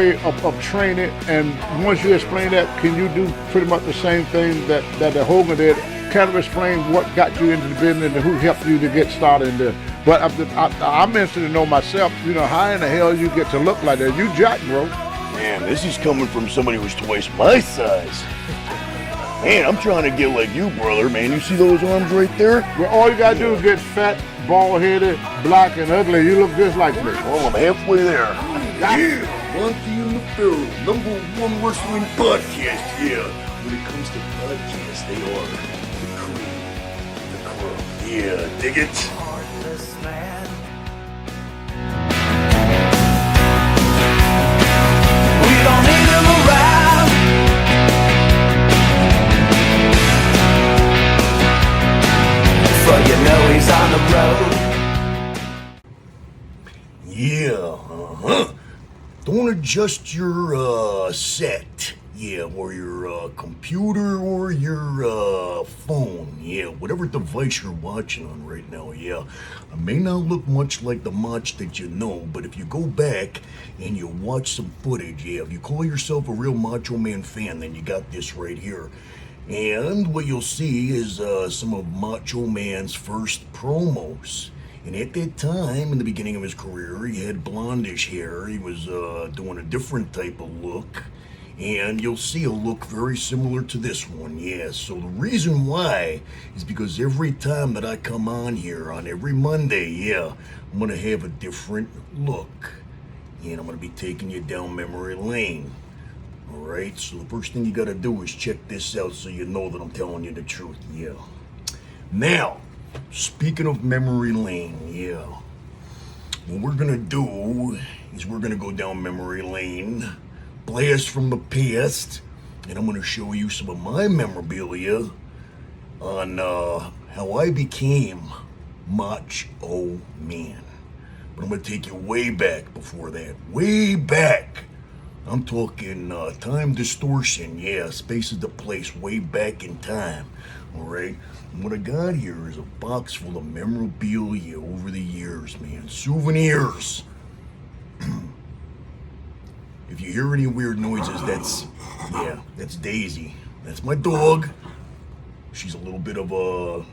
way of training? And once you explain that, can you do pretty much the same thing that the Hogan did? Kind of explain what got you into the business and who helped you to get started in there. But I'm interested to know myself, you know, how in the hell you get to look like that? You jack, bro. Man, this is coming from somebody who's twice my size. Man, I'm trying to get like you, brother, man. You see those arms right there? Well, all you gotta do is get fat, bald-headed, black, and ugly. You look just like me. Well, I'm halfway there. Yeah, Monty and the Pharaoh, #1 wrestling podcast. Yeah, when it comes to podcasts, they are the cream, the crop. Yeah, dig it? We don't need him around. For you know he's on the road. Yeah, Don't adjust your set. Yeah, or your computer or your phone. Yeah, whatever device you're watching on right now. Yeah, I may not look much like the Motch that you know, but if you go back and you watch some footage, yeah, if you call yourself a real Macho Man fan, then you got this right here. And what you'll see is some of Macho Man's first promos. And at that time, in the beginning of his career, he had blondish hair. He was doing a different type of look. And you'll see a look very similar to this one, yeah. So the reason why is because every time that I come on here, on every Monday, yeah, I'm going to have a different look. And I'm going to be taking you down memory lane. Alright, so the first thing you got to do is check this out so you know that I'm telling you the truth, yeah. Now, speaking of memory lane, yeah, what we're going to do is we're going to go down memory lane, blast from the past, and I'm going to show you some of my memorabilia on how I became Macho Man. But I'm going to take you way back before that. Way back. I'm talking time distortion. Yeah, space is the place way back in time. Alright? And what I got here is a box full of memorabilia over the years, man. Souvenirs. If you hear any weird noises, that's Daisy. That's my dog. She's a little bit of a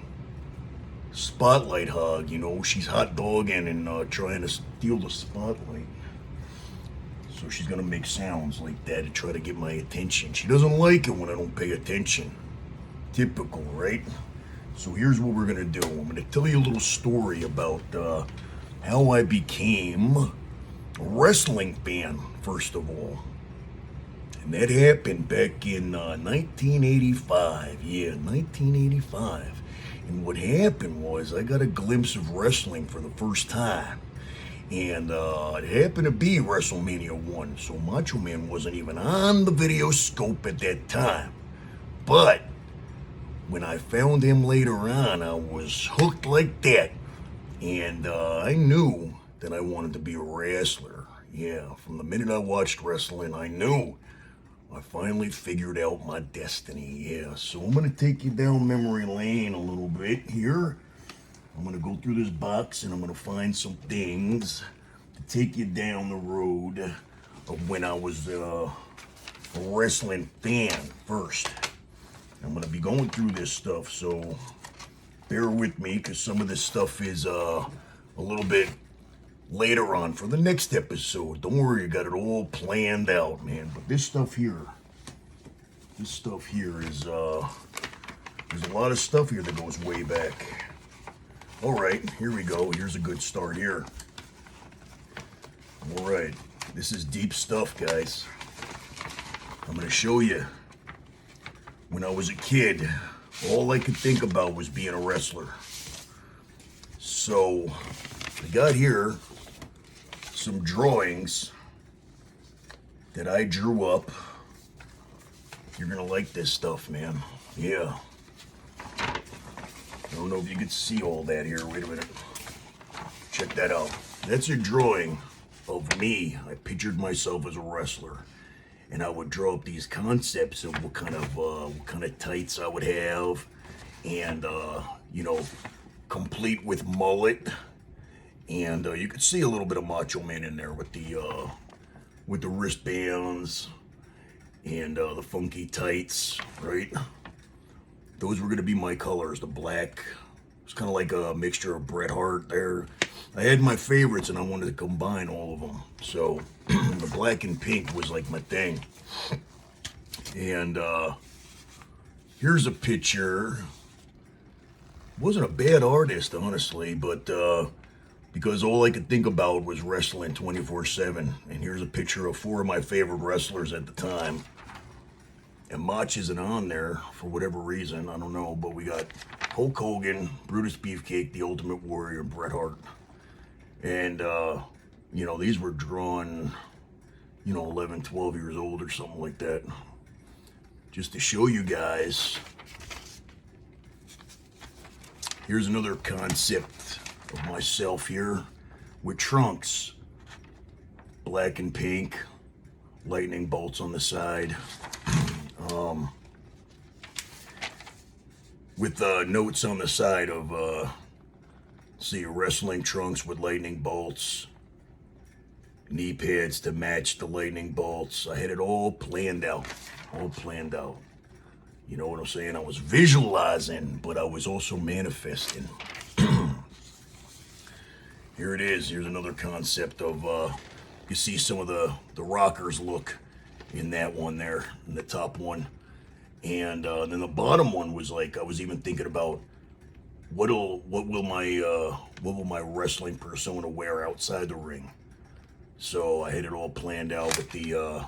spotlight hog, you know. She's hot dogging and trying to steal the spotlight. So she's gonna make sounds like that to try to get my attention. She doesn't like it when I don't pay attention. Typical, right? So here's what we're gonna do. I'm gonna tell you a little story about how I became a wrestling fan, first of all. And that happened back in 1985. Yeah, 1985. And what happened was I got a glimpse of wrestling for the first time. And it happened to be WrestleMania 1, so Macho Man wasn't even on the video scope at that time. But when I found him later on, I was hooked like that. And I knew that I wanted to be a wrestler. Yeah, from the minute I watched wrestling, I knew. I finally figured out my destiny, yeah. So I'm going to take you down memory lane a little bit here. I'm going to go through this box and I'm going to find some things to take you down the road of when I was a wrestling fan first. I'm going to be going through this stuff, so bear with me because some of this stuff is a little bit later on for the next episode. Don't worry, I got it all planned out, man. But this stuff here is, there's a lot of stuff here that goes way back. All right, here we go. Here's a good start here. All right, this is deep stuff, guys. I'm going to show you. When I was a kid, all I could think about was being a wrestler. So, I got here some drawings that I drew up. You're going to like this stuff, man. Yeah. I don't know if you can see all that here. Wait a minute. Check that out. That's a drawing of me. I pictured myself as a wrestler. And I would draw up these concepts of what kind of tights I would have. And, you know, complete with mullet. And you could see a little bit of Macho Man in there with the with the wristbands and the funky tights, right? Those were gonna be my colors. The black, it's kind of like a mixture of Bret Hart there. I had my favorites and I wanted to combine all of them. So the black and pink was like my thing. And here's a picture. Wasn't a bad artist, honestly, but because all I could think about was wrestling 24/7. And here's a picture of 4 of my favorite wrestlers at the time. And Motch isn't on there for whatever reason, I don't know, but we got Hulk Hogan, Brutus Beefcake, The Ultimate Warrior, Bret Hart. And, you know, these were drawn, you know, 11, 12 years old or something like that. Just to show you guys. Here's another concept of myself here with trunks. Black and pink, lightning bolts on the side. With notes on the side of, see, wrestling trunks with lightning bolts, knee pads to match the lightning bolts. I had it all planned out, You know what I'm saying? I was visualizing, but I was also manifesting. Here it is. Here's another concept of, you see some of the rockers look in that one there, in the top one. And then the bottom one was like, I was even thinking about what will my wrestling persona wear outside the ring. So I had it all planned out with the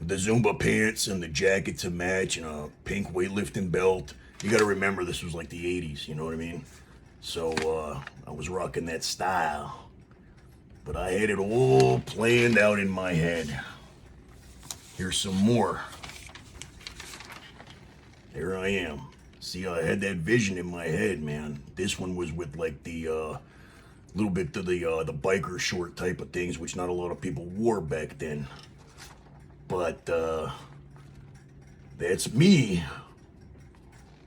Zumba pants and the jacket to match and a pink weightlifting belt. You got to remember this was like the 80s, you know what I mean? So I was rocking that style. But I had it all planned out in my head. Here's some more. There I am. See, I had that vision in my head, man. This one was with like the little bit of the biker short type of things, which not a lot of people wore back then. But that's me,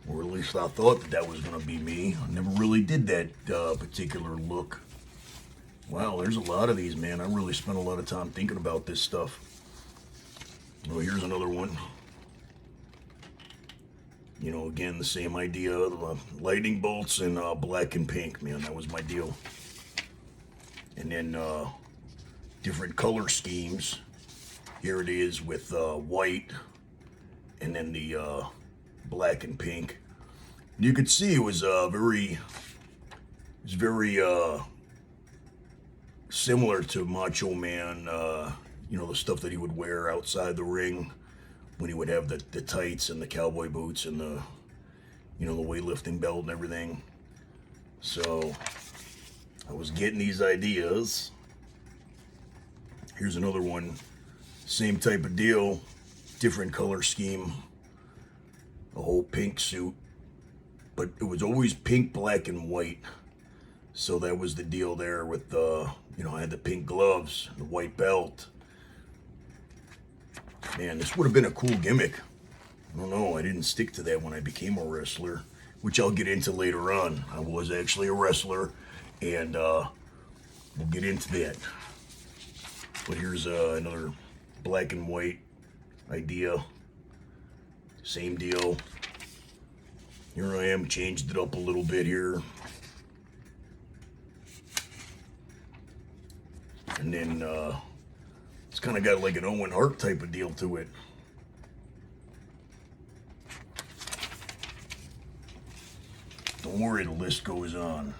or at least I thought that was gonna be me. I never really did that particular look. Wow, there's a lot of these, man. I really spent a lot of time thinking about this stuff. Oh, here's another one. You know, again, the same idea, lightning bolts and black and pink, man, that was my deal. And then different color schemes. Here it is with white and then the black and pink. And you could see it was very similar to Macho Man, you know, the stuff that he would wear outside the ring when he would have the tights and the cowboy boots and the, you know, the weightlifting belt and everything. So I was getting these ideas. Here's another one. Same type of deal, different color scheme. A whole pink suit. But it was always pink, black, and white. So that was the deal there with, you know, I had the pink gloves, the white belt. Man, this would have been a cool gimmick. I don't know, I didn't stick to that when I became a wrestler, which I'll get into later on. I was actually a wrestler, and we'll get into that. But here's another black and white idea. Same deal. Here I am, changed it up a little bit here. And then it's kind of got like an Owen Hart type of deal to it. Don't worry, the list goes on.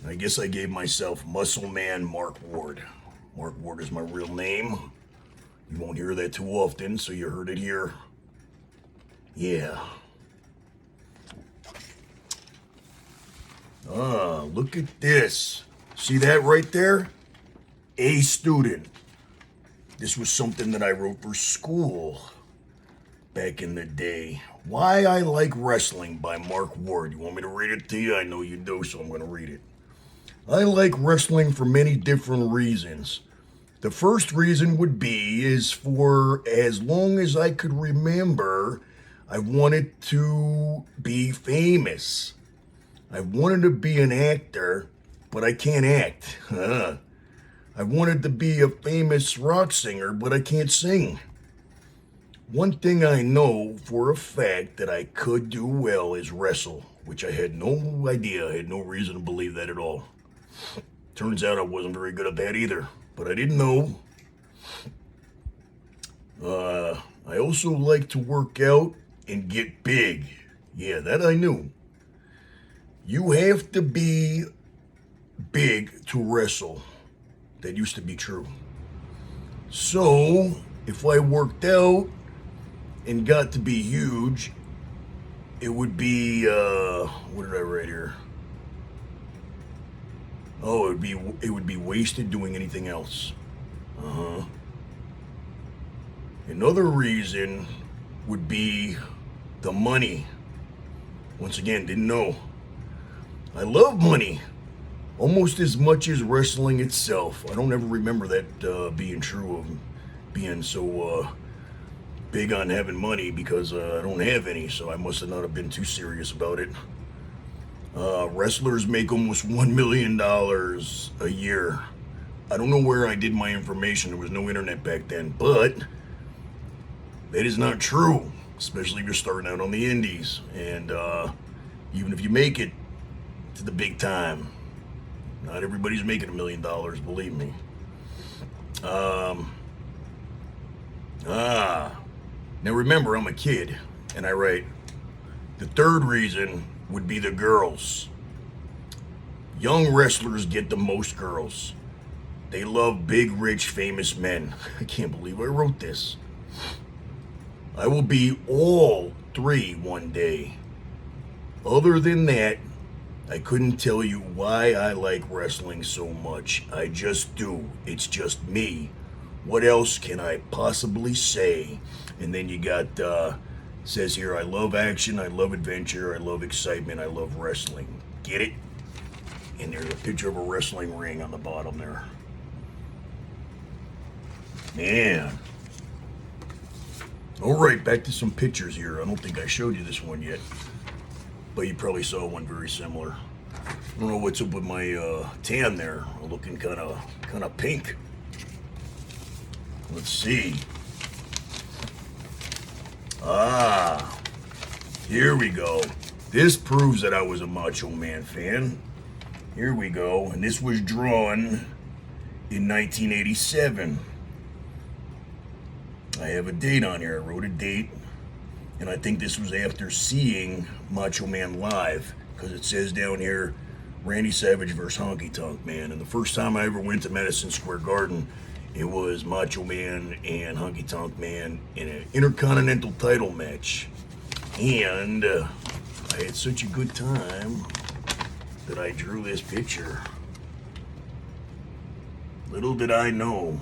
I guess I gave myself Muscle Man Mark Ward. Mark Ward is my real name. You won't hear that too often, so you heard it here. Yeah. Ah, look at this. See that right there? A student. This was something that I wrote for school back in the day. Why I Like Wrestling by Mark Ward. You want me to read it to you? I know you do, so I'm going to read it. I like wrestling for many different reasons. The first reason would be is for as long as I could remember, I wanted to be famous. I wanted to be an actor, but I can't act. I wanted to be a famous rock singer, but I can't sing. One thing I know for a fact that I could do well is wrestle, which I had no idea. I had no reason to believe that at all. Turns out I wasn't very good at that either, but I didn't know. I also like to work out and get big. Yeah, that I knew. You have to be big to wrestle. That used to be true. So, if I worked out and got to be huge, it would be, what did I write here? Oh, it would be wasted doing anything else. Another reason would be the money. Once again, didn't know. I love money almost as much as wrestling itself. I don't ever remember that being true of being so big on having money because I don't have any, so I must have not have been too serious about it. Wrestlers make almost $1 million a year. I don't know where I did my information. There was no internet back then, but that is not true, especially if you're starting out on the indies. And even if you make it to the big time, not everybody's making $1 million, believe me. Now remember, I'm a kid, and I write, the third reason would be the girls. Young wrestlers get the most girls. They love big, rich, famous men. I can't believe I wrote this. I will be all three one day. Other than that, I couldn't tell you why I like wrestling so much. I just do. It's just me. What else can I possibly say? And then you got, says here, I love action, I love adventure, I love excitement, I love wrestling. Get it? And there's a picture of a wrestling ring on the bottom there. Man. All right, back to some pictures here. I don't think I showed you this one yet, but you probably saw one very similar. I don't know what's up with my tan there. I'm looking kind of pink. Let's see. Here we go. This proves that I was a Macho Man fan. Here we go, and this was drawn in 1987. I have a date on here. I wrote a date, and I think this was after seeing Macho Man live, because it says down here, Randy Savage versus Honky Tonk Man. And the first time I ever went to Madison Square Garden, it was Macho Man and Honky Tonk Man in an Intercontinental title match. And I had such a good time that I drew this picture. Little did I know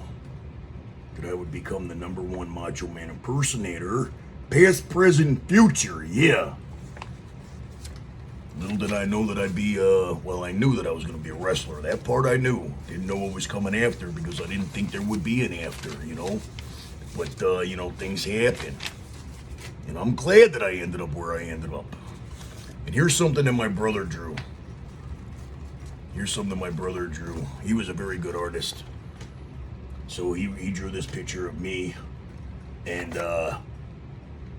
that I would become the #1 Macho Man impersonator, past, present, future, yeah. Little did I know that I'd be, well, I knew that I was going to be a wrestler. That part I knew. Didn't know what was coming after because I didn't think there would be an after, you know. But, things happen. And I'm glad that I ended up where I ended up. And here's something that my brother drew. He was a very good artist. So he drew this picture of me, and it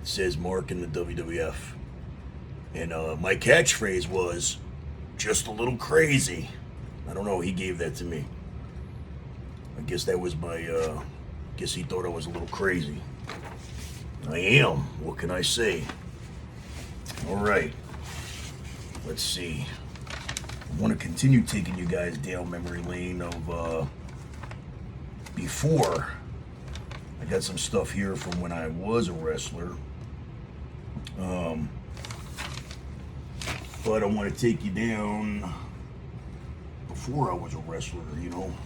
says Mark in the WWF. And my catchphrase was, just a little crazy. I don't know, he gave that to me. I guess that was my, guess he thought I was a little crazy. I am, what can I say? All right, let's see. I want to continue taking you guys down memory lane of before. I got some stuff here from when I was a wrestler. But I want to take you down before I was a wrestler,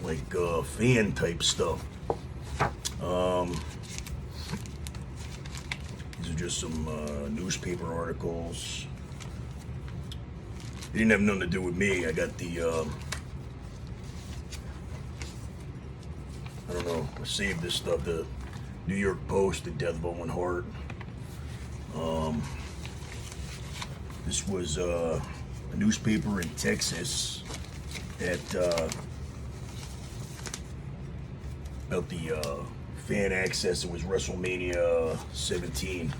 like fan type stuff. These are just some newspaper articles. It didn't have nothing to do with me. I got the, I don't know, I saved this stuff, the New York Post, the death of Owen Hart. This was a newspaper in Texas that about the fan access. It was WrestleMania 17,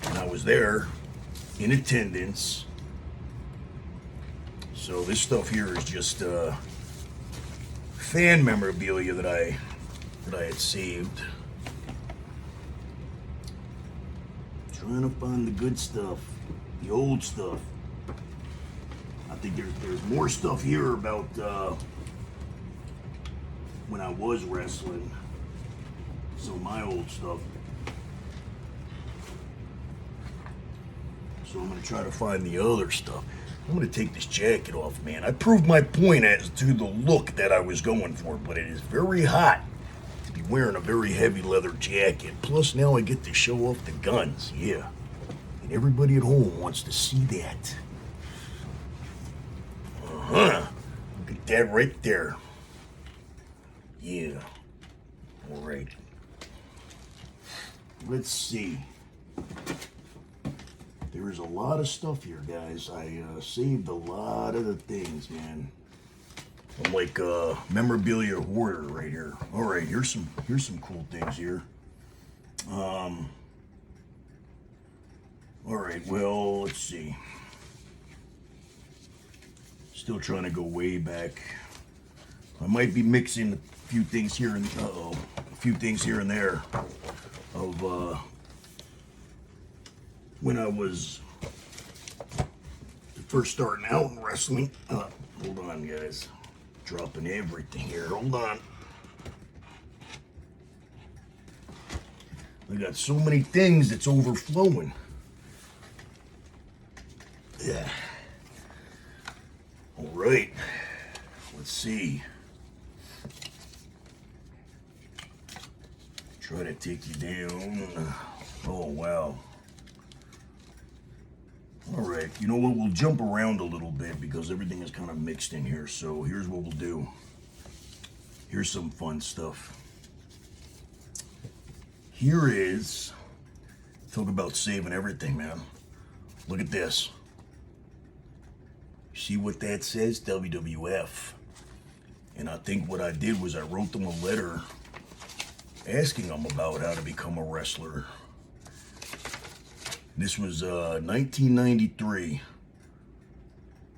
and I was there in attendance. So this stuff here is just fan memorabilia that I had saved. Trying to find the good stuff, the old stuff. I think there's more stuff here about when I was wrestling. Some of my old stuff. So I'm gonna try to find the other stuff. I'm gonna take this jacket off, man. I proved my point as to the look that I was going for, but it is very hot to be wearing a very heavy leather jacket. Plus now I get to show off the guns, yeah. And everybody at home wants to see that. Look at that right there. Yeah. All right. Let's see. There is a lot of stuff here, guys. I saved a lot of the things, man. I'm like a memorabilia hoarder right here. All right, here's some cool things here. All right, well, let's see. Still trying to go way back. I might be mixing a few things here and a few things here and there of when I was first starting out in wrestling. Hold on, guys. Dropping everything here. Hold on. I got so many things that's overflowing. Yeah. All right. Let's see. Try to take you down. Oh, wow. All right, you know what? We'll jump around a little bit because everything is kind of mixed in here. So here's what we'll do. Here's some fun stuff. Here is, talk about saving everything, man. Look at this. See what that says? WWF. And I think what I did was I wrote them a letter asking them about how to become a wrestler. This was 1993.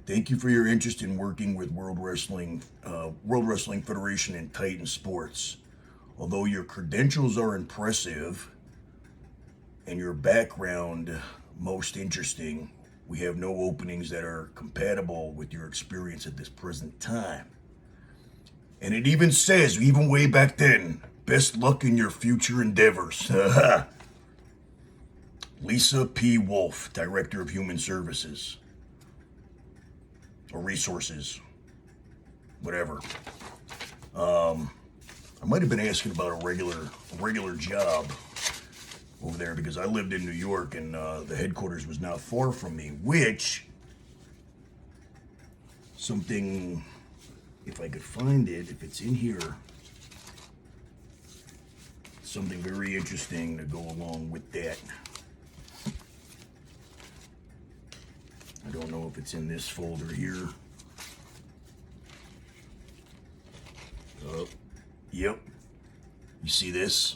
Thank you for your interest in working with World Wrestling Federation and Titan Sports. Although your credentials are impressive and your background most interesting, we have no openings that are compatible with your experience at this present time. And it even says, even way back then, best luck in your future endeavors. Lisa P. Wolf, Director of Human Services. Or Resources. Whatever. I might have been asking about a regular job over there because I lived in New York and the headquarters was not far from me, which something, if I could find it, if it's in here, something very interesting to go along with that. I don't know if it's in this folder here. Yep. You see this?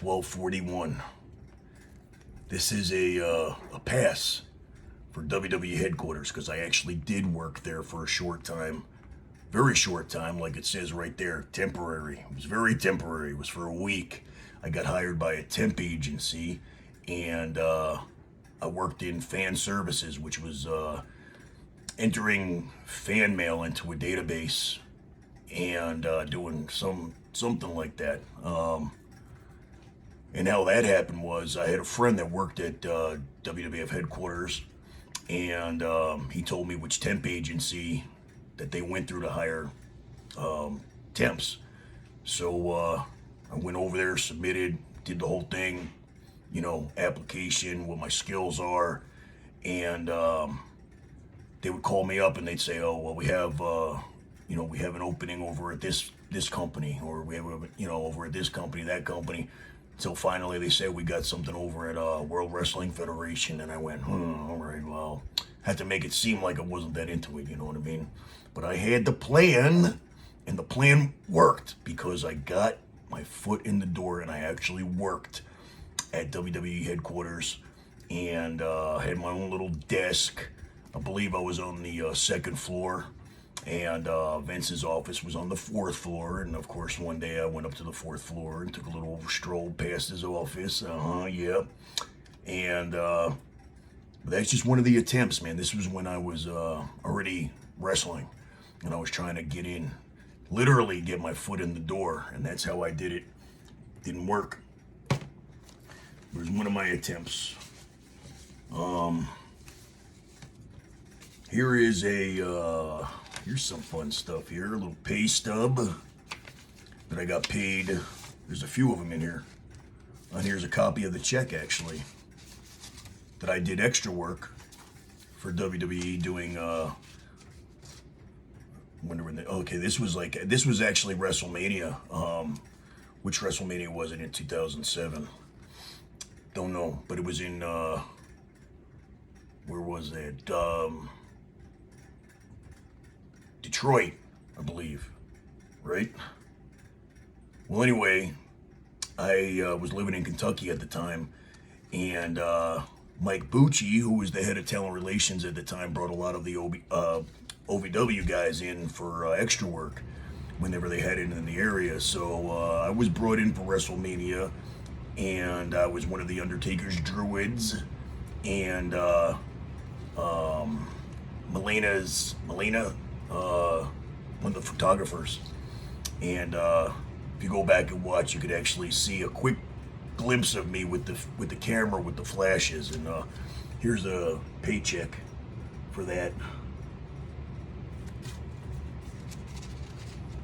1241. This is a pass for WWE headquarters because I actually did work there for a short time. Very short time, like it says right there. Temporary. It was very temporary. It was for a week. I got hired by a temp agency and I worked in fan services, which was entering fan mail into a database and doing something like that. And how that happened was I had a friend that worked at WWF headquarters, and he told me which temp agency that they went through to hire temps. So I went over there, submitted, did the whole thing, you know, application, what my skills are, and they would call me up and they'd say, oh, well, we have an opening over at this company, or we have, over at this company, that company. So finally they said we got something over at World Wrestling Federation, and I went, all right, well, had to make it seem like I wasn't that into it, you know what I mean? But I had the plan, And the plan worked because I got my foot in the door and I actually worked at WWE headquarters and had my own little desk. I believe I was on the second floor, and Vince's office was on the fourth floor. And of course, one day I went up to the fourth floor and took a little stroll past his office. Yeah. And that's just one of the attempts, man. This was when I was already wrestling, and I was trying to get in, literally get my foot in the door, and that's how I did it. Didn't work. It was one of my attempts. Here is here's some fun stuff here. A little pay stub that I got paid. There's a few of them in here. And here's a copy of the check, actually, that I did extra work for WWE doing, wonder when okay, this was actually WrestleMania. Which WrestleMania was it in 2007? Don't know, but it was in, where was it? Detroit, I believe, right? Well, anyway, I was living in Kentucky at the time, and Mike Bucci, who was the head of talent relations at the time, brought a lot of the OVW guys in for extra work whenever they had it in the area. So I was brought in for WrestleMania, and I was one of the Undertaker's druids, and Melina, one of the photographers. And if you go back and watch, you could actually see a quick glimpse of me with the camera with the flashes. And here's a paycheck for that.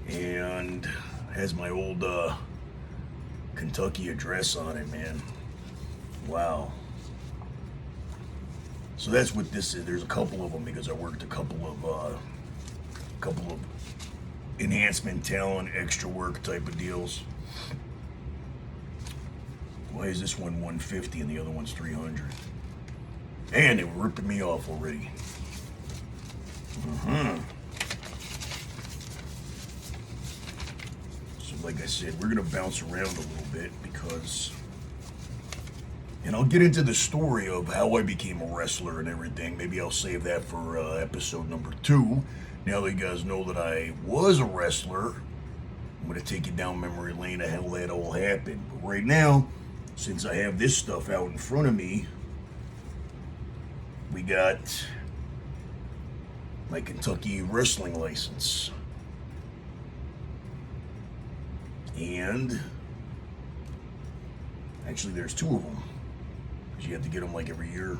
And has my old Kentucky address on it, man. Wow. So that's what this is. There's a couple of them because I worked a couple of enhancement talent, extra work type of deals. Why is this one 150 and the other one's 300? And they were ripping me off already. So like I said, we're gonna bounce around a little bit because, and I'll get into the story of how I became a wrestler and everything. Maybe I'll save that for episode number 2. Now that you guys know that I was a wrestler, I'm going to take you down memory lane of how that all happened. But right now, since I have this stuff out in front of me, we got my Kentucky wrestling license. And actually there's 2 of them, because you have to get them like every year.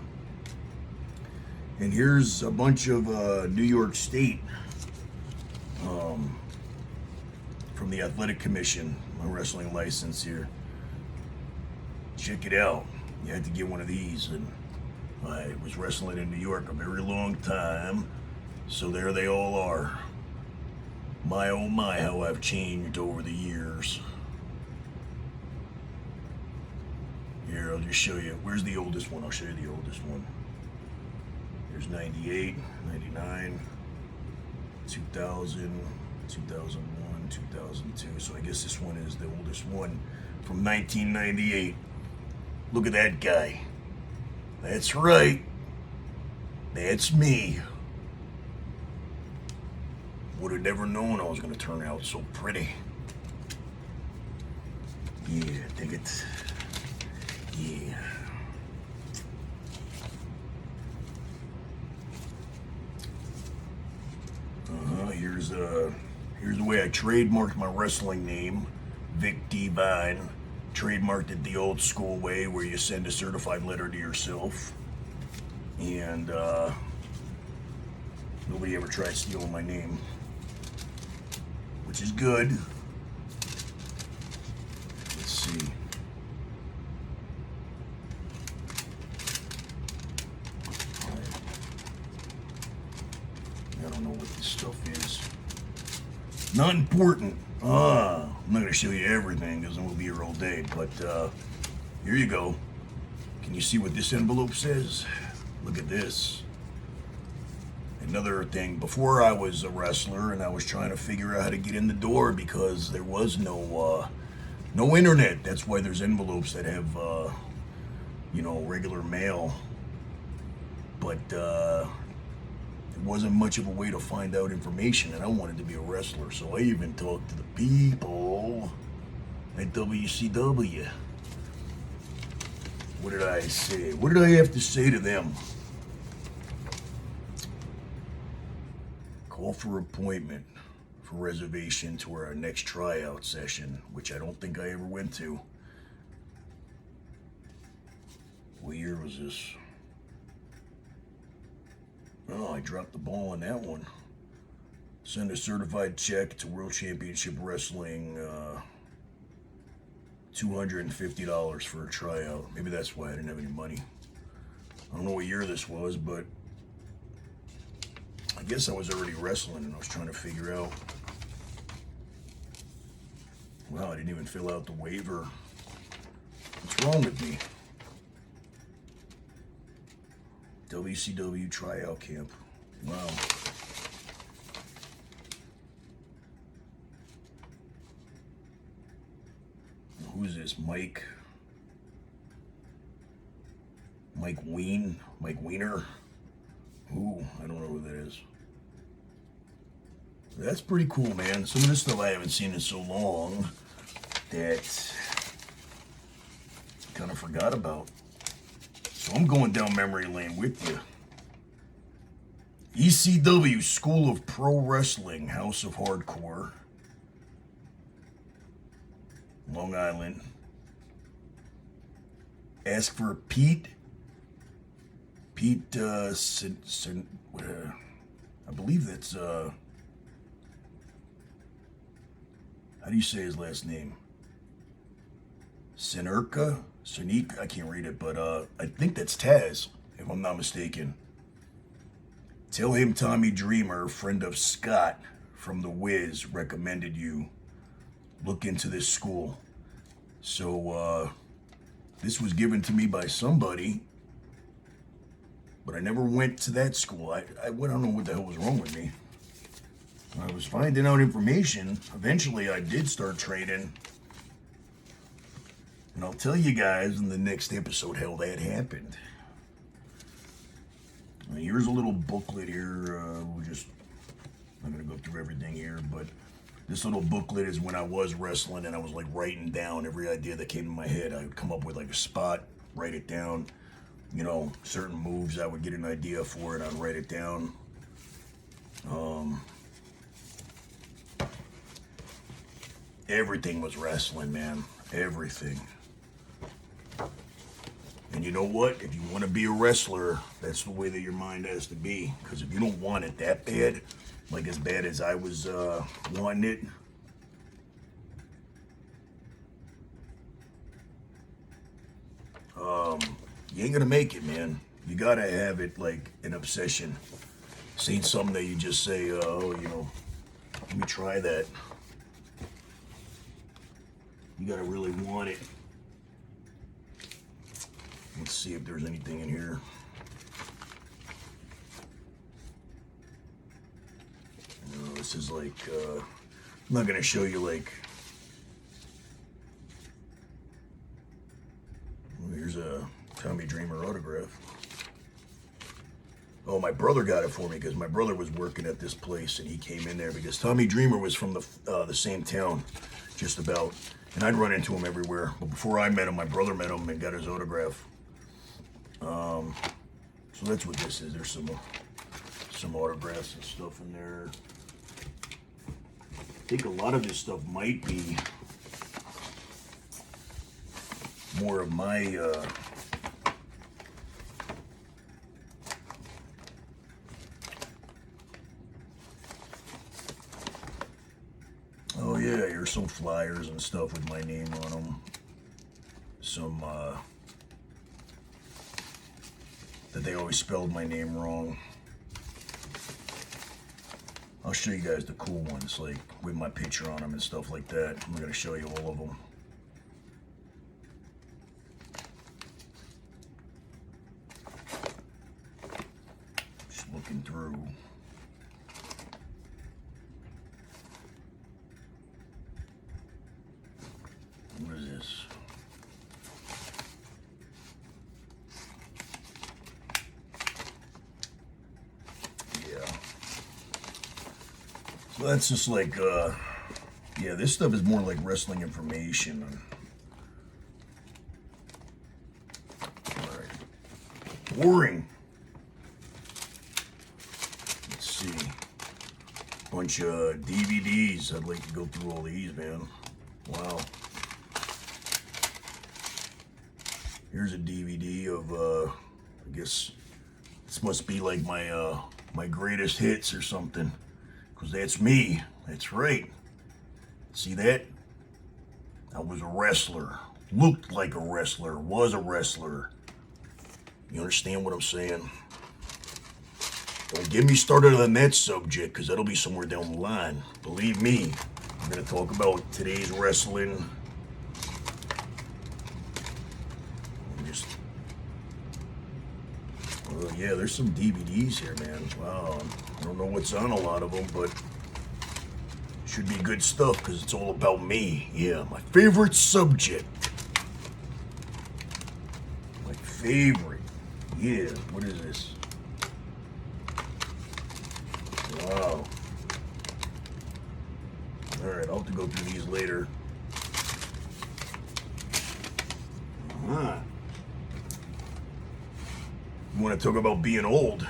And here's a bunch of New York State from the Athletic Commission, my wrestling license here. Check it out. You had to get one of these, and I was wrestling in New York a very long time, so there they all are. My oh my, how I've changed over the years. Here, I'll just show you. Where's the oldest one? I'll show you the oldest one. There's 98, 99, 2000, 2001, 2002. So I guess this one is the oldest one from 1998. Look at that guy. That's right. That's me. Would have never known I was going to turn out so pretty. Yeah, dig it. Yeah. Here's the way I trademarked my wrestling name, Vic Divine. Trademarked it the old school way, where you send a certified letter to yourself. And nobody ever tried stealing my name, which is good. Let's see. I don't know what this stuff is. Not important. I'm not going to show you everything because then we'll be here all day. But here you go. Can you see what this envelope says? Look at this. Another thing, before I was a wrestler and I was trying to figure out how to get in the door because there was no internet. That's why there's envelopes that have, regular mail. But there wasn't much of a way to find out information, and I wanted to be a wrestler. So I even talked to the people at WCW. What did I say? What did I have to say to them? Call for appointment for reservation to our next tryout session, which I don't think I ever went to. What year was this? Oh, I dropped the ball on that one. Send a certified check to World Championship Wrestling, $250 for a tryout. Maybe that's why I didn't have any money. I don't know what year this was, but I guess I was already wrestling and I was trying to figure out. Wow, I didn't even fill out the waiver. What's wrong with me? WCW tryout camp. Wow. Who's this? Mike Wiener? Who? I don't know who that is. That's pretty cool, man. Some of this stuff I haven't seen in so long that I kind of forgot about. So I'm going down memory lane with you. ECW, School of Pro Wrestling, House of Hardcore, Long Island. Ask for Pete, I believe that's, how do you say his last name? Sinerka, I can't read it, but I think that's Taz, if I'm not mistaken. Tell him Tommy Dreamer, friend of Scott from The Wiz, recommended you look into this school. So this was given to me by somebody, but I never went to that school. I don't know what the hell was wrong with me. I was finding out information. Eventually I did start training. And I'll tell you guys in the next episode how that happened. Now, here's a little booklet here. I'm not going to go through everything here, but this little booklet is when I was wrestling and I was like writing down every idea that came to my head. I would come up with like a spot, write it down. Certain moves I would get an idea for, and I'd write it down. Everything was wrestling, man. Everything. And you know what? If you want to be a wrestler, that's the way that your mind has to be. Because if you don't want it that bad, like as bad as I was wanting it, you ain't gonna make it, man. You gotta have it like an obsession. This ain't something that you just say, let me try that. You gotta really want it. Let's see if there's anything in here. No, this is like, I'm not gonna show you like, here's a Tommy Dreamer autograph. Oh, my brother got it for me because my brother was working at this place and he came in there because Tommy Dreamer was from the same town, just about. And I'd run into him everywhere. But before I met him, my brother met him and got his autograph. So that's what this is. There's some autographs and stuff in there. I think a lot of this stuff might be more of my oh yeah, here's some flyers and stuff with my name on them. Some that they always spelled my name wrong. I'll show you guys the cool ones, like with my picture on them and stuff like that. I'm gonna show you all of them. Just looking through. that's just like, yeah, this stuff is more like wrestling information. All right. Boring. Let's see. Bunch of DVDs. I'd like to go through all these, man. Wow. Here's a DVD of, I guess this must be like my, my greatest hits or something. Because that's me. That's right. See that? I was a wrestler. Looked like a wrestler. Was a wrestler. You understand what I'm saying? Don't get me started on that subject, because that'll be somewhere down the line. Believe me, I'm going to talk about today's wrestling. Yeah, there's some DVDs here, man. Wow. I don't know what's on a lot of them, but should be good stuff because it's all about me. Yeah, my favorite subject. My favorite. Yeah, what is this? Wow. Alright, I'll have to go through these later. Uh-huh. You want to talk about being old?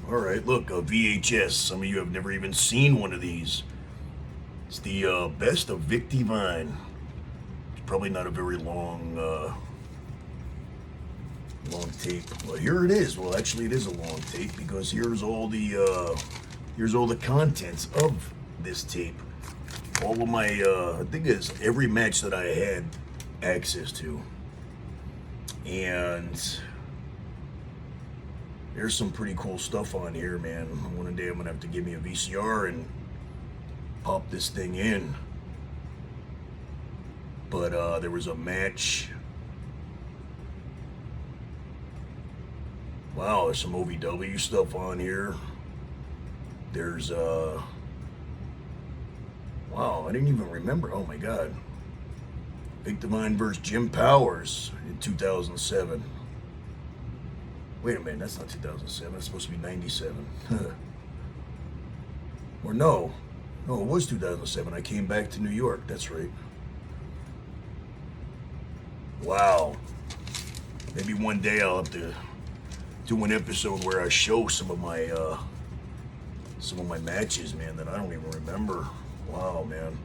Alright, look, a VHS. Some of you have never even seen one of these. It's the best of Vic Divine. It's probably not a very long tape. Well, here it is. Well, actually, it is a long tape because here's all the contents of this tape. All of my, I think it's every match that I had access to. And there's some pretty cool stuff on here, man. One day I'm gonna have to give me a VCR and pop this thing in. But there was a match. Wow, there's some OVW stuff on here. There's wow, I didn't even remember. Oh my god. Vic Divine versus Jim Powers in 2007. Wait a minute, that's not 2007. It's supposed to be 97. Or no, it was 2007. I came back to New York. That's right. Wow. Maybe one day I'll have to do an episode where I show some of my matches, man, that I don't even remember. Wow, man.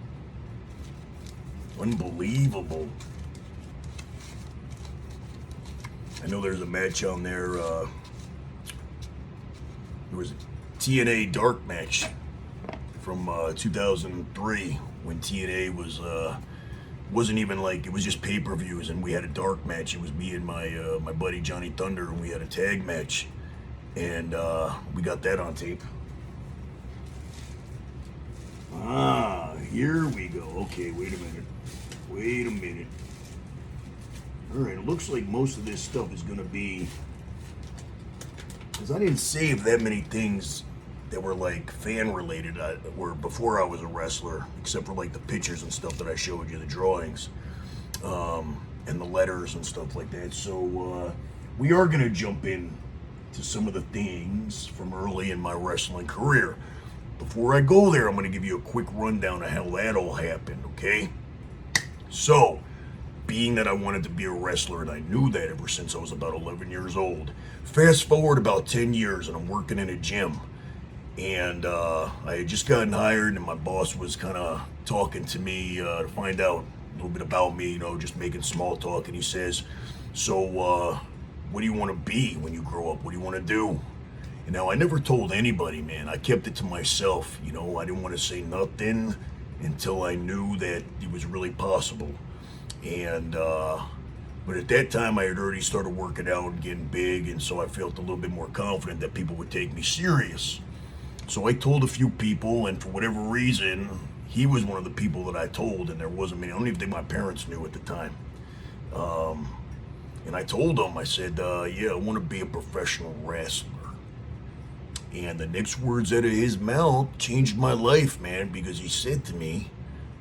Unbelievable. I know there's a match on there. There was a TNA dark match from 2003 when TNA wasn't even like, it was just pay-per-views, and we had a dark match. It was me and my buddy Johnny Thunder, and we had a tag match, and we got that on tape. Ah, here we go. Okay, wait a minute. Alright, it looks like most of this stuff is going to be, because I didn't save that many things that were like fan related or before I was a wrestler, except for like the pictures and stuff that I showed you, the drawings, and the letters and stuff like that. So we are going to jump in to some of the things from early in my wrestling career. Before I go there, I'm going to give you a quick rundown of how that all happened, okay? So, being that I wanted to be a wrestler, and I knew that ever since I was about 11 years old, fast forward about 10 years, and I'm working in a gym. And I had just gotten hired, and my boss was kind of talking to me to find out a little bit about me, you know, just making small talk. And he says, so what do you want to be when you grow up? What do you want to do? And now, I never told anybody, man. I kept it to myself, you know. I didn't want to say nothing until I knew that it was really possible. And but at that time, I had already started working out and getting big, and so I felt a little bit more confident that people would take me serious. So I told a few people, and for whatever reason, he was one of the people that I told, and there wasn't many. I don't even think my parents knew at the time. And I told him, I said, yeah, I want to be a professional wrestler. And the next words out of his mouth changed my life, man, because he said to me,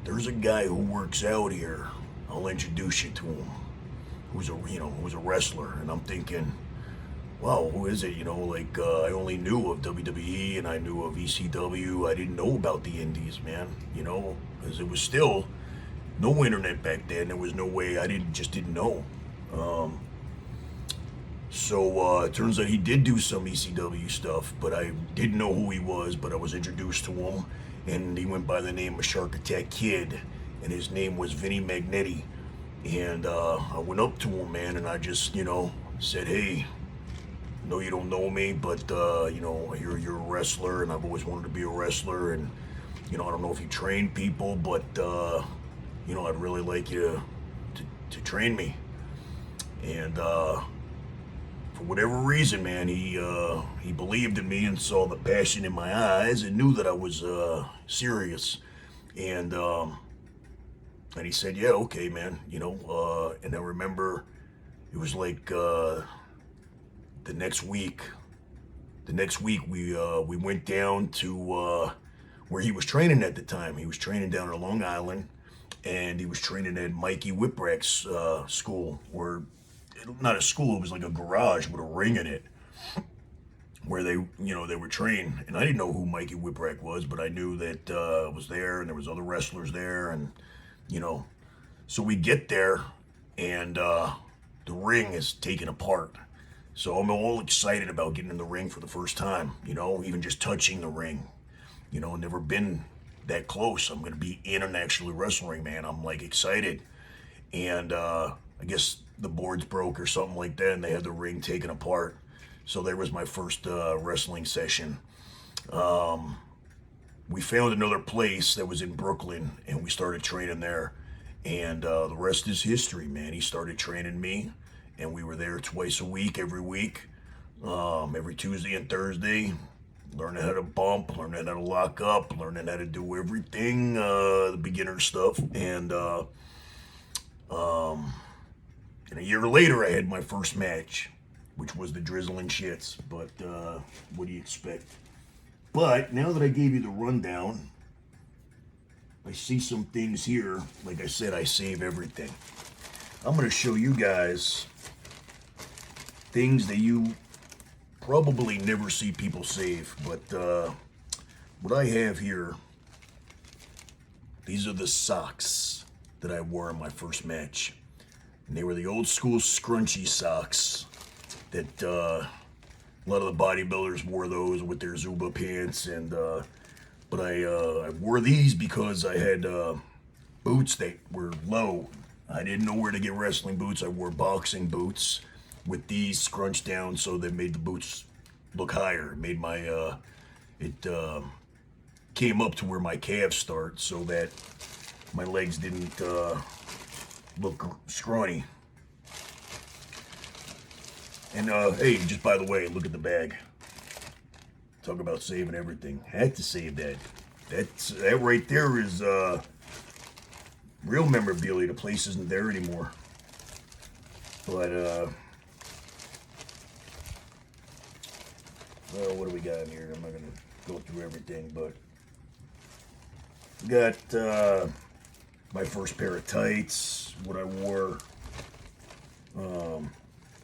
there's a guy who works out here. I'll introduce you to him. Who's a wrestler. And I'm thinking, wow, who is it? You know, like I only knew of WWE and I knew of ECW. I didn't know about the Indies, man. You know, because it was still no internet back then. There was no way. I didn't know. Um, so it turns out he did do some ECW stuff, but I didn't know who he was. But I was introduced to him, and he went by the name of Shark Attack Kid, and his name was Vinny Magnetti. And I went up to him, man, and I just, said, hey, no, you don't know me, but I hear you're a wrestler, and I've always wanted to be a wrestler, and I don't know if you train people, but I'd really like you to train me. And for whatever reason, man, he believed in me and saw the passion in my eyes and knew that I was serious, and he said, yeah, okay, man, and I remember it was like the next week we went down to where he was training at the time. He was training down in Long Island, and he was training at Mikey Whipwreck's school, or not a school, it was like a garage with a ring in it, where they were trained. And I didn't know who Mikey Whipwreck was, but I knew that it was there, and there was other wrestlers there, and so we get there, and the ring is taken apart. So I'm all excited about getting in the ring for the first time, even just touching the ring. Never been that close. I'm going to be in an actually wrestling, man. I'm like excited. And I guess the boards broke or something like that, and they had the ring taken apart. So there was my first wrestling session. We found another place that was in Brooklyn, and we started training there. And the rest is history, man. He started training me, and we were there twice a week, every week, every Tuesday and Thursday, learning how to bump, learning how to lock up, learning how to do everything, the beginner stuff. And a year later, I had my first match, which was the Drizzling Shits. But what do you expect? But now that I gave you the rundown, I see some things here. Like I said, I save everything. I'm going to show you guys things that you probably never see people save. But what I have here, these are the socks that I wore in my first match. And they were the old school scrunchy socks that a lot of the bodybuilders wore those with their Zuba pants. And but I wore these because I had boots that were low. I didn't know where to get wrestling boots. I wore boxing boots with these scrunched down, so they made the boots look higher. It made my came up to where my calves start, so that my legs didn't look scrawny. And hey, just by the way, look at the bag. Talk about saving everything. Had to save that. That right there is real memorabilia. The place isn't there anymore. But well, what do we got in here? I'm not gonna go through everything, but we got my first pair of tights, what I wore.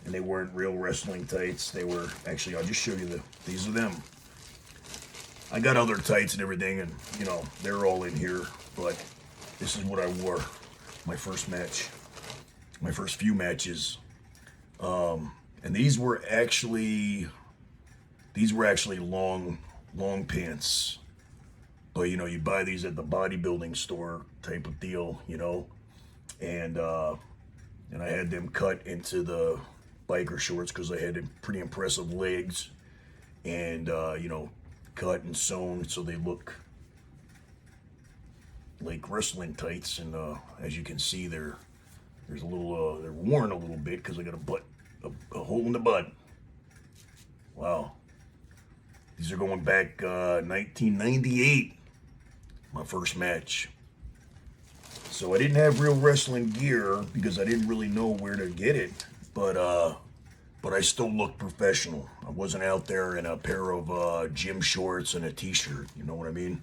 And they weren't real wrestling tights. They were actually, I'll just show you these are them. I got other tights and everything, and they're all in here, but this is what I wore my first match, my first few matches. And these were actually long pants. But you buy these at the bodybuilding store type of deal, and I had them cut into the biker shorts because I had pretty impressive legs, and cut and sewn so they look like wrestling tights. And as you can see, there's a little they're worn a little bit because I got a hole in the butt. Wow, these are going back 1998, my first match. So I didn't have real wrestling gear because I didn't really know where to get it, but I still looked professional. I wasn't out there in a pair of gym shorts and a t-shirt, you know what I mean?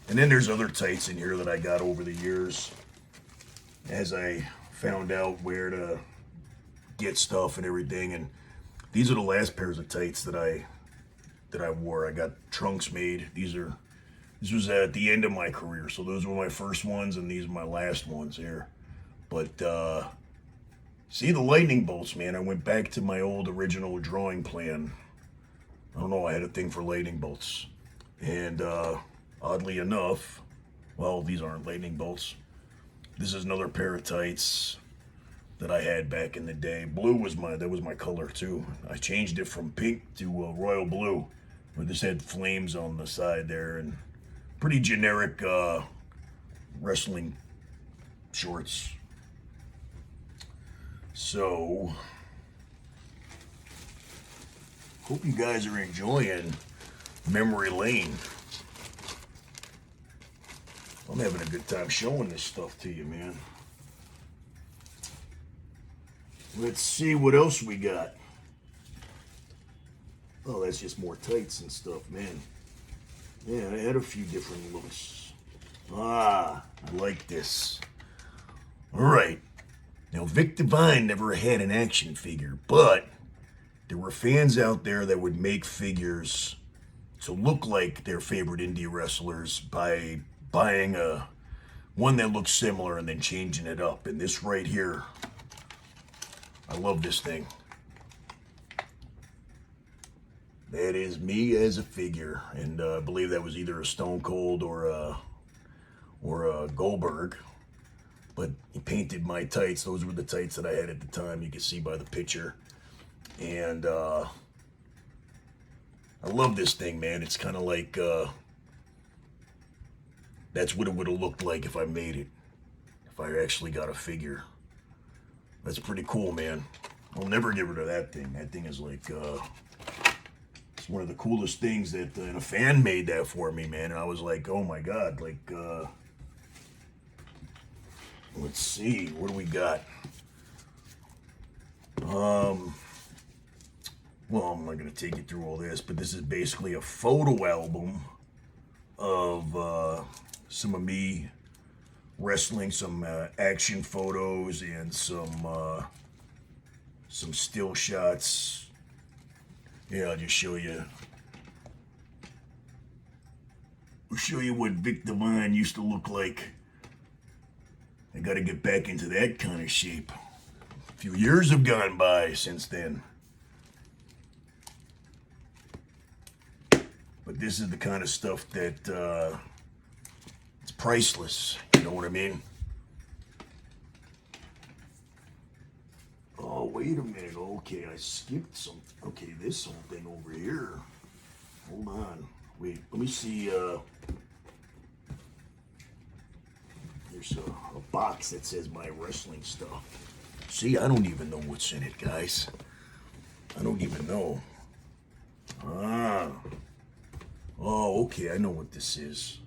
And then there's other tights in here that I got over the years as I found out where to get stuff and everything. And These are the last pairs of tights that I wore. I got trunks made. This was at the end of my career, so those were my first ones, and these are my last ones here. But see the lightning bolts, man. I went back to my old original drawing plan. I don't know, I had a thing for lightning bolts, and oddly enough, well, these aren't lightning bolts. This is another pair of tights that I had back in the day. Blue was my color too. I changed it from pink to royal blue, but this had flames on the side there, and pretty generic wrestling shorts. So, hope you guys are enjoying Memory Lane. I'm having a good time showing this stuff to you, man. Let's see what else we got. Oh, that's just more tights and stuff, man. Yeah, I had a few different looks. Ah, I like this. All right. Now, Vic Divine never had an action figure, but there were fans out there that would make figures to look like their favorite indie wrestlers by buying one that looks similar and then changing it up. And this right here, I love this thing. That is me as a figure, and I believe that was either a Stone Cold or a Goldberg. But he painted my tights. Those were the tights that I had at the time. You can see by the picture. And I love this thing, man. It's kind of like that's what it would have looked like if I made it. If I actually got a figure. That's pretty cool, man. I'll never get rid of that thing. That thing is like, it's one of the coolest things that, and a fan made that for me, man. And I was like, oh my God, like, let's see, what do we got? Well, I'm not gonna take you through all this, but this is basically a photo album of some of me wrestling, some action photos, and some still shots. Yeah, I'll just show you. I'll show you what Vic Divine used to look like. I got to get back into that kind of shape. A few years have gone by since then. But this is the kind of stuff that it's priceless. You know what I mean? Oh, wait a minute. Okay, I skipped some. Okay, this whole thing over here. Hold on. Wait, let me see. There's a box that says my wrestling stuff. See, I don't even know what's in it, guys. I don't even know. Ah. Oh, okay, I know what this is.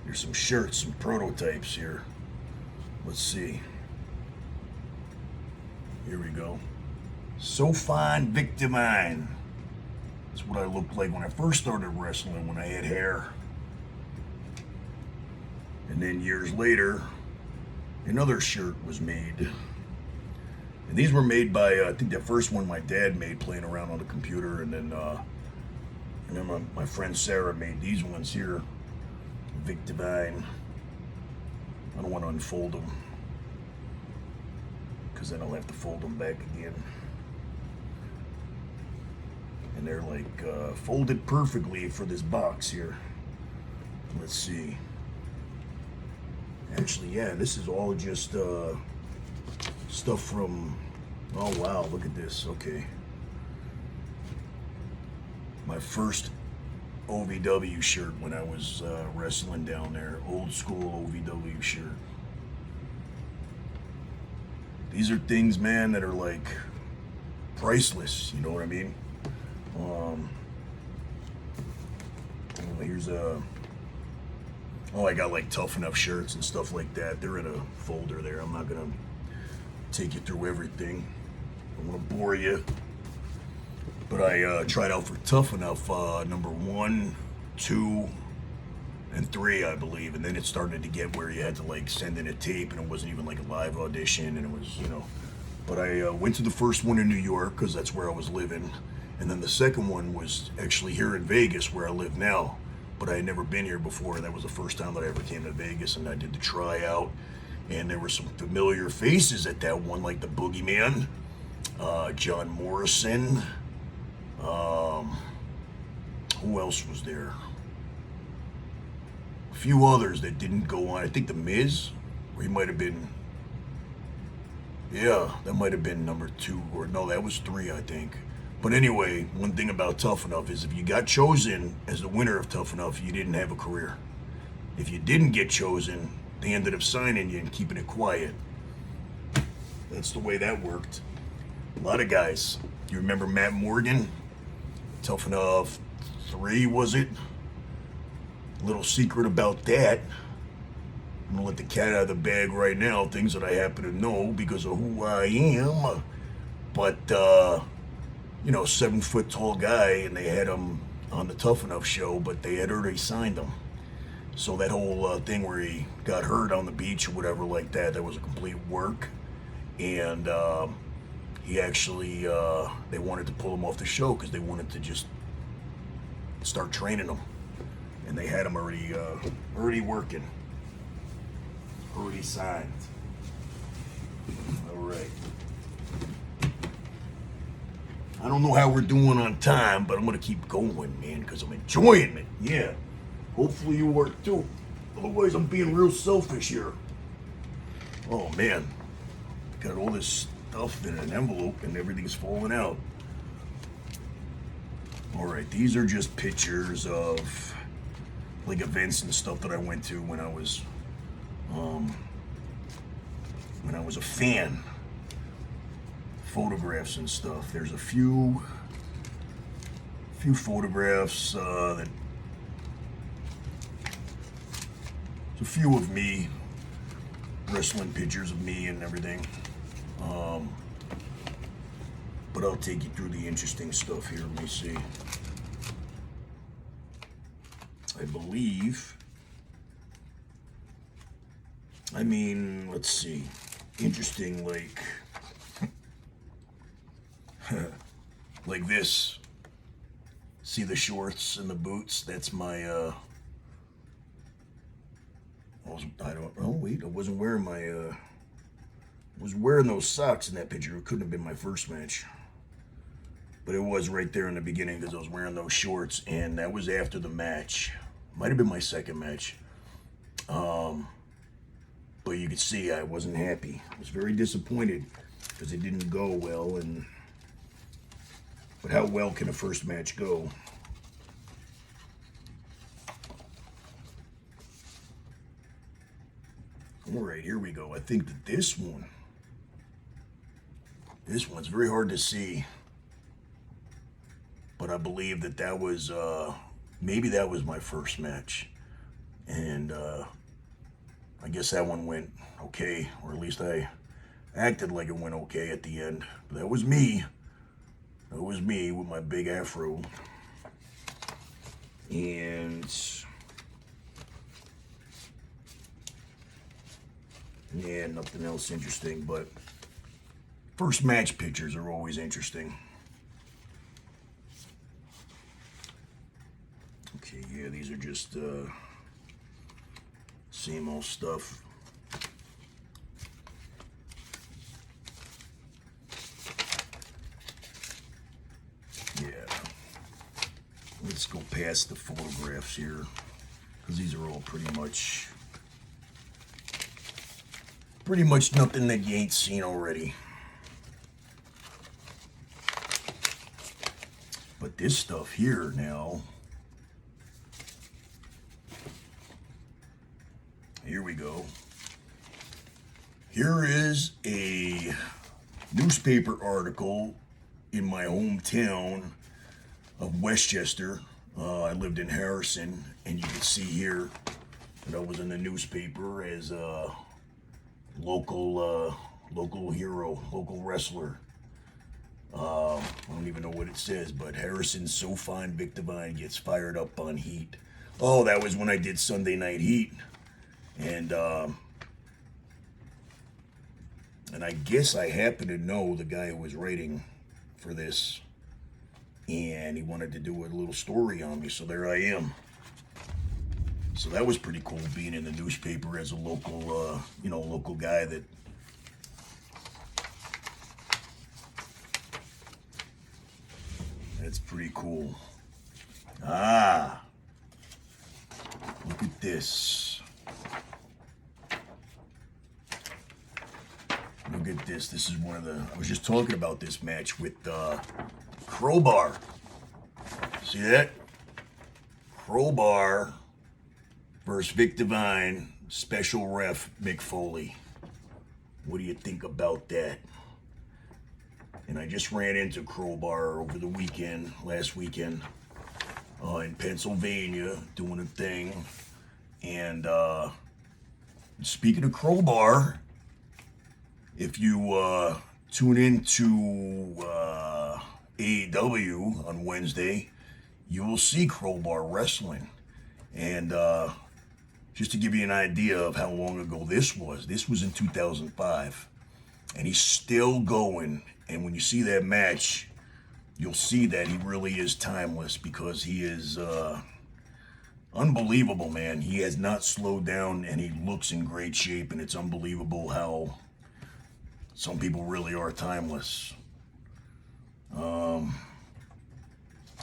There's some shirts, some prototypes here. Let's see. Here we go. So Fine Vic Divine. That's what I looked like when I first started wrestling, when I had hair. And then years later, another shirt was made. And these were made by, I think the first one my dad made playing around on the computer. And then my friend Sarah made these ones here. Vic Divine. I don't want to unfold them, because then I'll have to fold them back again. And they're like folded perfectly for this box here. Let's see. Actually, yeah, this is all just stuff from, oh wow, look at this, okay. My first OVW shirt when I was wrestling down there, old school OVW shirt. These are things, man, that are like priceless, you know what I mean? Here's a, oh, I got like Tough Enough shirts and stuff like that. They're in a folder there. I'm not gonna take you through everything. I don't want to bore you. But I tried out for Tough Enough number 1, 2, and 3, I believe. And then it started to get where you had to like send in a tape, and it wasn't even like a live audition, and it was, you know, But I went to the first one in New York because that's where I was living. And then the second one was actually here in Vegas where I live now. But I had never been here before. That was the first time that I ever came to Vegas, and I did the tryout. And there were some familiar faces at that one, like the Boogeyman, John Morrison. Who else was there? A few others that didn't go on. I think the Miz, or he might have been. Yeah, that might have been number 2, or no, that was 3, I think. But anyway, one thing about Tough Enough is if you got chosen as the winner of Tough Enough, you didn't have a career. If you didn't get chosen, they ended up signing you and keeping it quiet. That's the way that worked. A lot of guys. You remember Matt Morgan? Tough Enough 3, was it? Little secret about that. I'm gonna let the cat out of the bag right now. Things that I happen to know because of who I am. But, 7-foot tall guy, and they had him on the Tough Enough show, but they had already signed him. So that whole thing where he got hurt on the beach or whatever like that, that was a complete work. And he actually, they wanted to pull him off the show because they wanted to just start training him. And they had him already working. Already signed. All right. I don't know how we're doing on time, but I'm going to keep going, man, because I'm enjoying it. Yeah. Hopefully you work too. Otherwise, I'm being real selfish here. Oh, man. Got all this stuff in an envelope and everything's falling out. All right, these are just pictures of like events and stuff that I went to when I was a fan. Photographs and stuff. There's a few photographs there's a few of me, wrestling pictures of me and everything. But I'll take you through the interesting stuff here. Let me see. I believe. Let's see. Interesting, like like this. See the shorts and the boots? That's my I wasn't wearing my was wearing those socks in that picture. It couldn't have been my first match. But it was right there in the beginning because I was wearing those shorts, and that was after the match. Might have been my second match. But you could see I wasn't happy. I was very disappointed because it didn't go well. But how well can a first match go? All right, here we go. I think that this one's very hard to see. But I believe that was, maybe that was my first match. And I guess that one went okay, or at least I acted like it went okay at the end. But that was me. That was me with my big afro. And yeah, nothing else interesting, but first match pictures are always interesting. Okay, yeah, these are just same old stuff. Yeah. Let's go past the photographs here, because these are all pretty much nothing that you ain't seen already. But this stuff here now, here we go. Here is a newspaper article in my hometown of Westchester. I lived in Harrison, and you can see here that I was in the newspaper as a local hero, local wrestler. I don't even know what it says, but Harrison's so fine, Vic Divine gets fired up on Heat. Oh, that was when I did Sunday Night Heat. And And I guess I happen to know the guy who was writing for this, and he wanted to do a little story on me, so there I am. So that was pretty cool, being in the newspaper as a local, local guy that. That's pretty cool. Ah, look at this. Look at this. This is one of the. I was just talking about this match with Crowbar. See that? Crowbar versus Vic Divine, special ref Mick Foley. What do you think about that? And I just ran into Crowbar over the weekend, last weekend, in Pennsylvania, doing a thing. And speaking of Crowbar, if you tune into AEW on Wednesday, you will see Crowbar wrestling. And just to give you an idea of how long ago this was in 2005. And he's still going. And when you see that match, you'll see that he really is timeless, because he is unbelievable, man. He has not slowed down, and he looks in great shape, and it's unbelievable how some people really are timeless.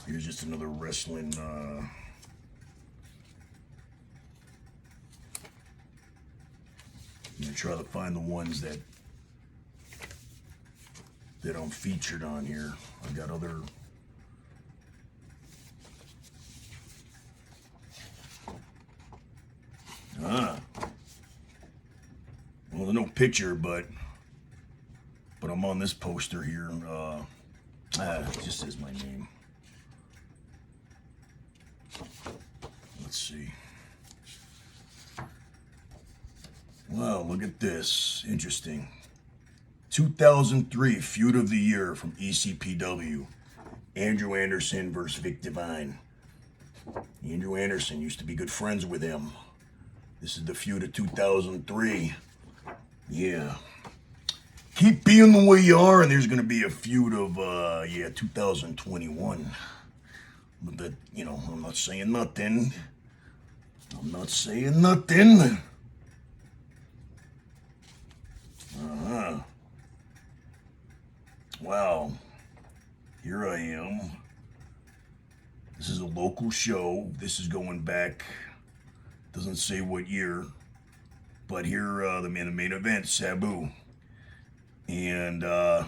Here's just another wrestling. I'm gonna try to find the ones that I'm featured on here. I got other. Well, there's no picture, but I'm on this poster here. It just says my name. Let's see. Wow, look at this. Interesting. 2003 Feud of the Year from ECPW. Andrew Anderson versus Vic Divine. Andrew Anderson used to be good friends with him. This is the feud of 2003. Yeah. Keep being the way you are, and there's going to be a feud of, 2021. But that, I'm not saying nothing. Wow. Here I am. This is a local show. This is going back, doesn't say what year, but here, the main event, Sabu. And I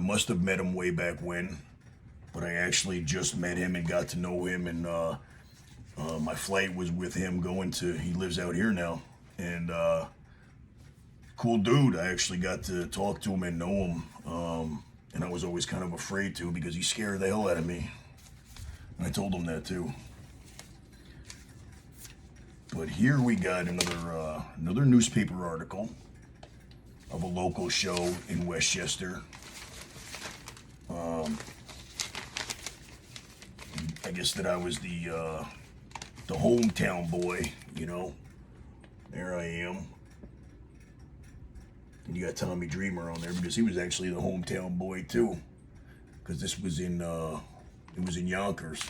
must have met him way back when, but I actually just met him and got to know him, and my flight was with him he lives out here now, and cool dude. I actually got to talk to him and know him, and I was always kind of afraid to, because he scared the hell out of me, and I told him that too. But here we got another newspaper article of a local show in Westchester. I guess that I was the hometown boy, There I am. And you got Tommy Dreamer on there, because he was actually the hometown boy too, because this was in Yonkers.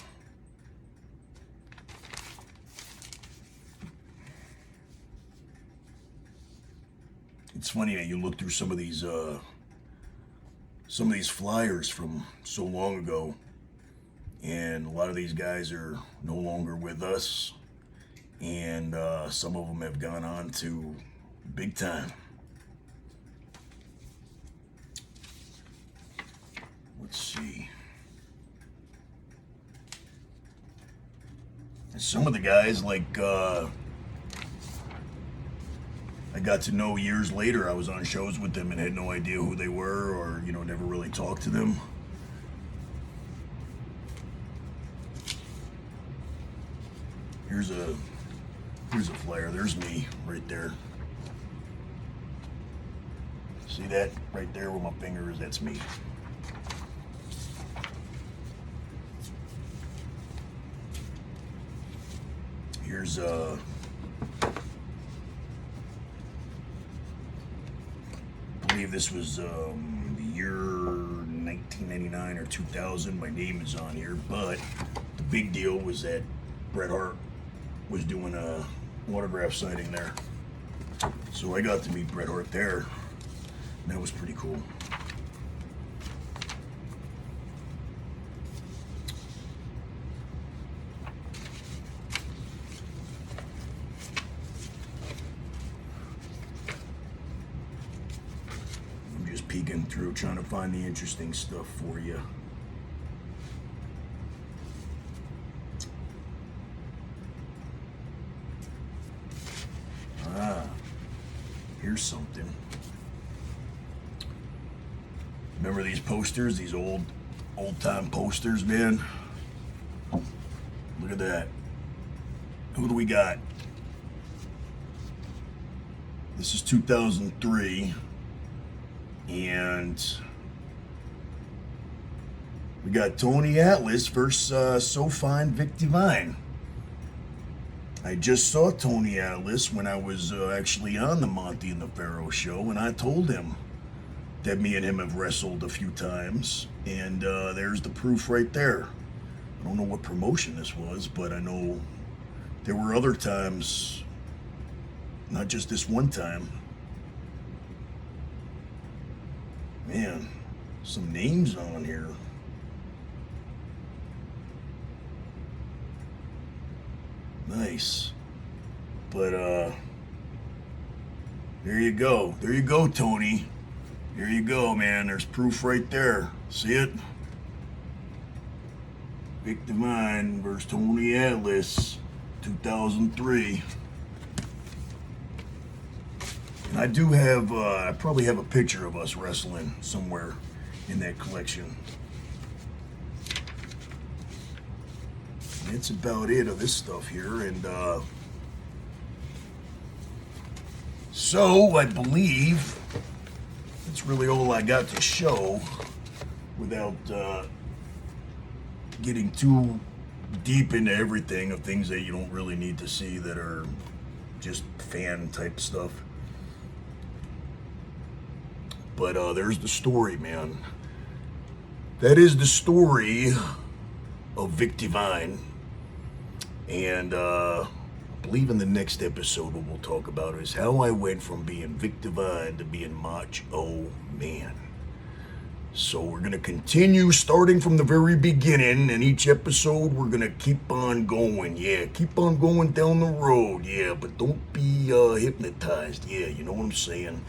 It's funny that you look through some of these flyers from so long ago, and a lot of these guys are no longer with us, and some of them have gone on to big time. Let's see. And some of the guys, like, I got to know years later. I was on shows with them and had no idea who they were, or, never really talked to them. Here's a flyer. There's me right there. See that right there where my finger is? That's me. believe this was the year 1999 or 2000. My name is on here, but the big deal was that Bret Hart was doing a autograph signing there. So I got to meet Bret Hart there. And that was pretty cool. I'm just peeking through, trying to find the interesting stuff for you. Here's something. Remember these posters? These old-time posters, man? Look at that. Who do we got? This is 2003. And we got Tony Atlas versus So Fine Vic Divine. I just saw Tony Atlas when I was actually on the Monty and the Pharaoh show, and I told him that me and him have wrestled a few times, and there's the proof right there. I don't know what promotion this was, but I know there were other times, not just this one time. Man, some names on here. Nice. But there you go. There you go, Tony. There you go, man. There's proof right there. See it? Vic Divine versus Tony Atlas, 2003. And I do have, I probably have a picture of us wrestling somewhere in that collection. That's about it of this stuff here, and so I believe that's really all I got to show without getting too deep into everything of things that you don't really need to see that are just fan type stuff. But there's the story, man. That is the story of Vic Divine. And I believe in the next episode what we'll talk about is how I went from being Vic Divine to being Motch. Oh, man. So we're going to continue starting from the very beginning, and each episode we're going to keep on going. Yeah, keep on going down the road. Yeah, but don't be hypnotized. Yeah, you know what I'm saying?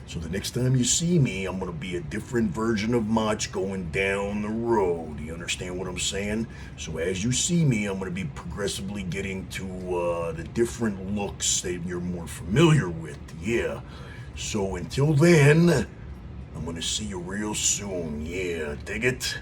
So the next time you see me, I'm going to be a different version of Motch going down the road. You understand what I'm saying? So as you see me, I'm going to be progressively getting to the different looks that you're more familiar with. Yeah. So until then, I'm going to see you real soon. Yeah, dig it?